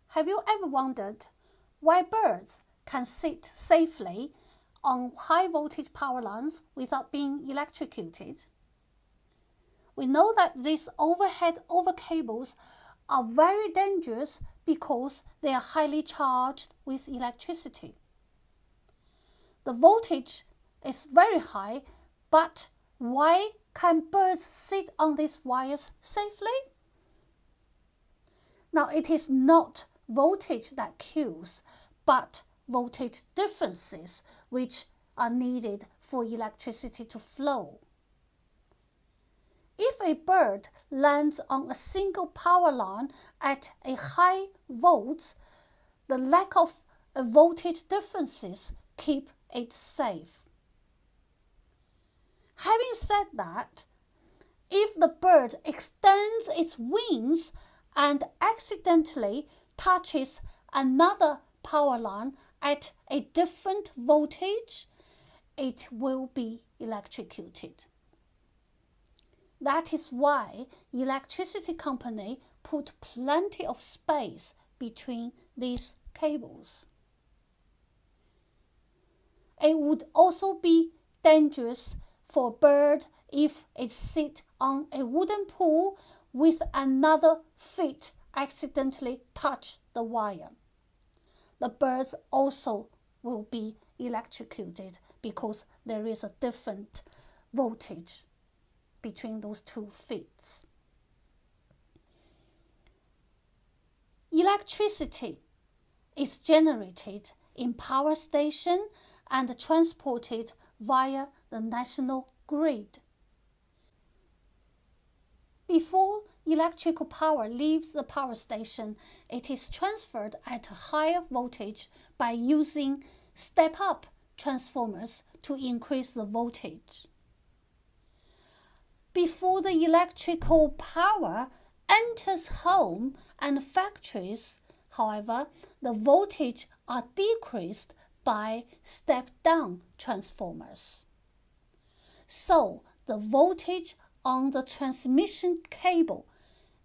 Have you ever wondered why birds can sit safely on high voltage power lines without being electrocuted? We know that these overhead cables are very dangerous because they are highly charged with electricity. The voltage is very high, but why can birds sit on these wires safely? Now, it is not voltage that kills, but voltage differences which are needed for electricity to flow. If a bird lands on a single power line at a high volts, the lack of voltage differences keep it safe. Having said that, if the bird extends its wings and accidentally touches another power line at a different voltage, it will be electrocuted. That is why electricity company put plenty of space between these cables. It would also be dangerous for a bird if it sits on a wooden pole with another feet accidentally touch the wire. The birds also will be electrocuted because there is a different voltage between those 2 feet. Electricity is generated in power station and transported via the national grid. Before electrical power leaves the power station, it is transferred at a higher voltage by using step-up transformers to increase the voltage. Before the electrical power enters home and factories, however, the voltage are decreased by step-down transformers. So the voltage on the transmission cable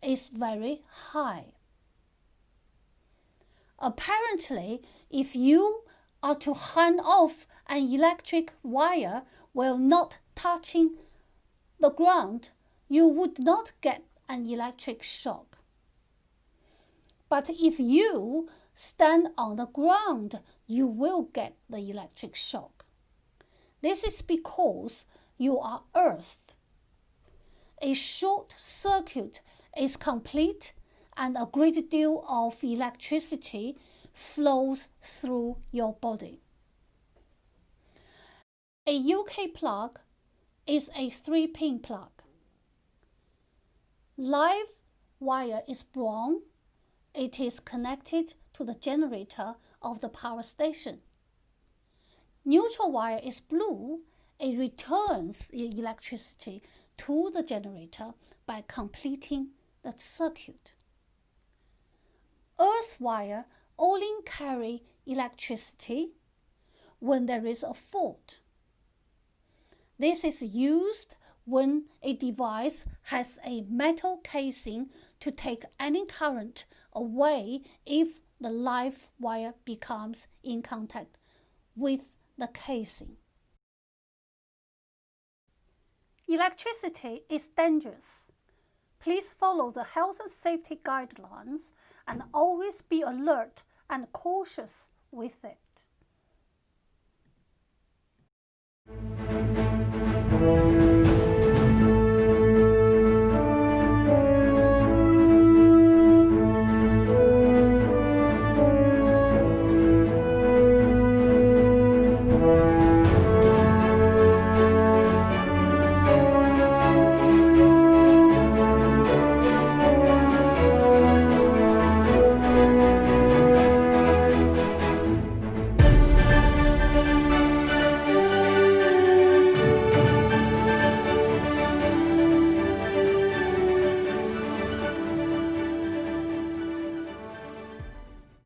is very high. Apparently, if you are to hand off an electric wire while not touching the ground, you would not get an electric shock. But if you stand on the ground, you will get the electric shock. This is because you are earthed. A short circuit is complete and a great deal of electricity flows through your body. A UK plug is a 3-pin plug. Live wire is brown. It is connected to the generator of the power station. Neutral wire is blue. It returns the electricity to the generator by completing the circuit. Earth wire only carry electricity when there is a fault. This is used when a device has a metal casing to take any current away if the live wire becomes in contact with the casing. Electricity is dangerous. Please follow the health and safety guidelines and always be alert and cautious with it.